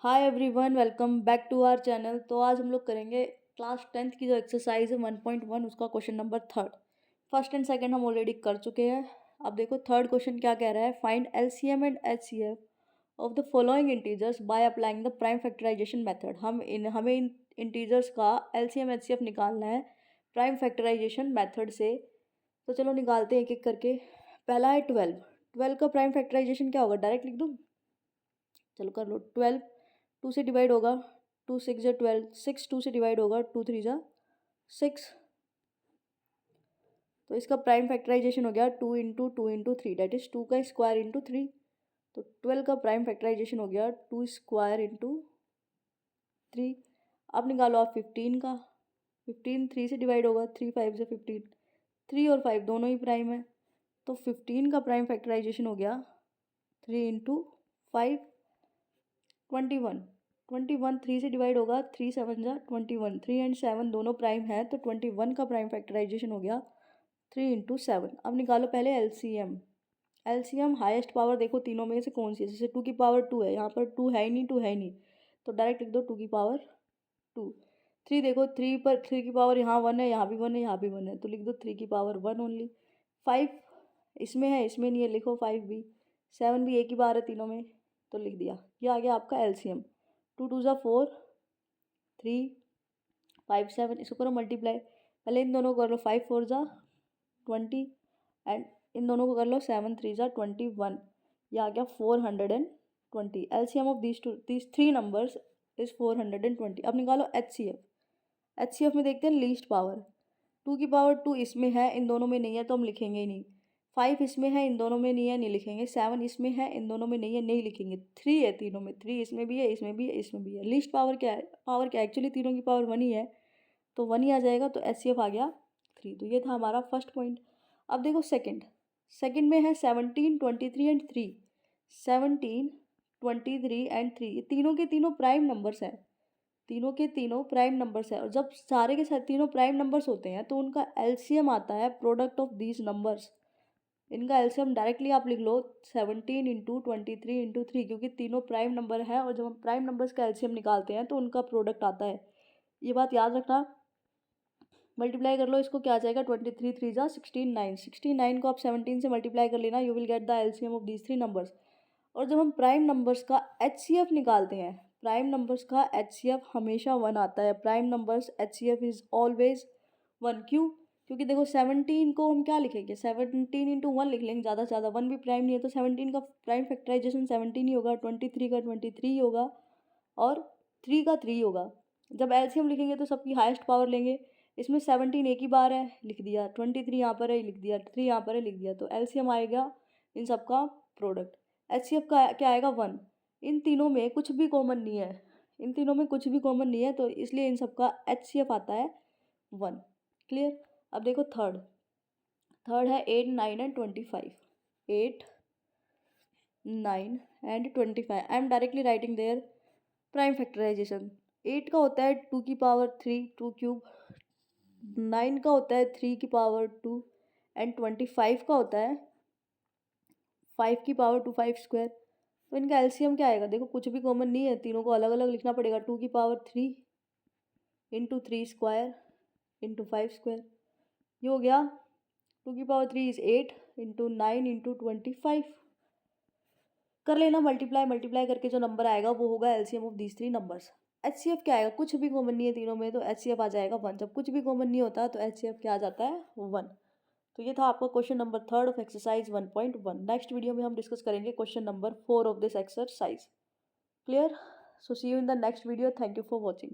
Hi everyone, welcome back to our channel. तो आज हम लोग करेंगे क्लास 10th की जो एक्सरसाइज है 1.1 उसका question number third. First and second हम ऑलरेडी कर चुके हैं। अब देखो थर्ड क्वेश्चन क्या कह रहा है। Find LCM and HCF of the following integers by applying the prime factorization method. हमें इन इंटीजर्स का एलसीएम एचसीएफ निकालना है प्राइम फैक्टराइजेशन मेथड से। तो चलो निकालते हैं एक एक करके। पहला है 12। 12 का प्राइम फैक्टराइजेशन क्या होगा, डायरेक्ट लिख दूँ? चलो कर लो। 12 2 से डिवाइड होगा, 2 6 जा 12, 6 2 से डिवाइड होगा, 2 3 जा 6। तो इसका प्राइम फैक्टराइजेशन हो गया 2 इंटू 3 दैट इज 2 का स्क्वायर इंटू 3। तो 12 का प्राइम फैक्टराइजेशन हो गया 2 स्क्वायर इंटू 3। अब निकालो आप 15 का। 15 3 से डिवाइड होगा, 3 5 से 15, 3 और 5 दोनों ही प्राइम है। तो 15 का प्राइम फैक्टराइजेशन हो गया 3 इंटू 5 21। 21 3 से डिवाइड होगा, 3 7 जा 21, 3 एंड 7 दोनों प्राइम है। तो 21 का प्राइम फैक्टराइजेशन हो गया 3 इंटू 7। अब निकालो पहले एलसीएम। एलसीएम हाईएस्ट पावर देखो तीनों में से कौन सी है। जैसे 2 की पावर 2 है, यहाँ पर 2 है ही नहीं, 2 है ही नहीं, तो डायरेक्ट लिख दो 2 की पावर 2। 3 देखो 3 पर 3 की पावर यहाँ 1 है, यहाँ भी 1 है, यहाँ भी 1 है, तो लिख दो 3 की पावर 1 ओनली। 5 इसमें है, इसमें नहीं है, लिखो 5 भी। 7 भी एक ही बार है तीनों में, तो लिख दिया। ये आ गया आपका एलसीएम। 2 2 जा 4, 3 5 7, इसको करो मल्टीप्लाई। पहले इन दोनों को कर लो, 5 4 जा 20 एंड इन दोनों को कर लो 7 3 जा 21। ये आ गया 420। LCM of these three numbers is 420। अब निकालो एचसीएफ। एचसीएफ में देखते हैं लीस्ट पावर। 2 की पावर 2 इसमें है, इन दोनों में नहीं है, तो हम लिखेंगे ही नहीं। 5 इसमें है, इन दोनों में नहीं है, नहीं लिखेंगे। 7 इसमें है, इन दोनों में नहीं है, नहीं लिखेंगे। 3 है तीनों में, 3 इसमें भी है, इसमें भी है, इसमें भी है। लीस्ट पावर क्या है? पावर क्या है? एक्चुअली तीनों की पावर 1 ही है, तो 1 ही आ जाएगा। तो एचसीएफ आ गया 3। तो ये था हमारा फर्स्ट पॉइंट। अब देखो सेकंड। सेकंड में है 17 23 एंड 3। 17 23 एंड 3 ये तीनों के तीनों प्राइम नंबर्स हैं। तीनों के तीनों प्राइम नंबर्स है, और जब सारे के सारे तीनों प्राइम नंबर्स होते हैं तो उनका एलसीएम आता है प्रोडक्ट ऑफ दीज नंबर्स। इनका एलसीएम डायरेक्टली आप लिख लो 17 इंटू 23 इंटू 3, क्योंकि तीनों प्राइम नंबर है, और जब हम प्राइम नंबर्स का एलसीएम निकालते हैं तो उनका प्रोडक्ट आता है। ये बात याद रखना। मल्टीप्लाई कर लो इसको, क्या आ जाएगा? 23 3 जा 16 9। 16 को आप 17 से मल्टीप्लाई कर लेना, you will get the LCM of these three numbers. और जब हम प्राइम नंबर्स का एचसीएफ निकालते हैं, प्राइम नंबर्स का एचसीएफ हमेशा 1 आता है। Prime numbers HCF is always 1। क्यों? क्योंकि देखो 17 को हम क्या लिखेंगे, 17 इंटू 1 लिख लेंगे ज़्यादा से ज़्यादा। 1 भी प्राइम नहीं है, तो 17 का प्राइम फैक्टराइजेशन 17 ही होगा, 23 का 23 ही होगा, और 3 का 3 होगा। जब एलसीएम लिखेंगे तो सबकी हाईएस्ट पावर लेंगे। इसमें 17 एक ही बार है, लिख दिया। 23 यहाँ पर है, लिख दिया। 3 यहाँ पर है, लिख दिया। तो एलसीएम आएगा इन सबका प्रोडक्ट। एचसीएफ का क्या आएगा? 1। इन तीनों में कुछ भी कॉमन नहीं है, इन तीनों में कुछ भी कॉमन नहीं है, तो इसलिए इन सबका एचसीएफ आता है 1। क्लियर? अब देखो थर्ड। थर्ड है 8 9 and 25। 8 9 and 25। I am directly writing their prime factorization. 8 का होता है 2 की पावर 3 2 क्यूब। 9 का होता है 3 की पावर 2 एंड 25 का होता है 5 की पावर 2 5 स्क्वायर। तो इनका एलसीएम क्या आएगा? देखो कुछ भी कॉमन नहीं है, तीनों को अलग अलग लिखना पड़ेगा। 2 की power 3 into 3 square into 5 square, ये हो गया। 2 की पावर 3 इज 8 इंटू 9 इंटू 25। कर लेना मल्टीप्लाई। मल्टीप्लाई करके जो नंबर आएगा वो होगा LCM of these three numbers. HCF क्या आएगा? कुछ भी कॉमन नहीं है तीनों में, तो एचसीएफ आ जाएगा 1। जब कुछ भी कॉमन नहीं होता तो एचसीएफ क्या आ जाता है? 1। तो ये था आपका question number third of exercise 1.1। Next video में हम डिस्कस करेंगे question number 4 of this exercise. Clear? So see you in the next video. Thank you for watching.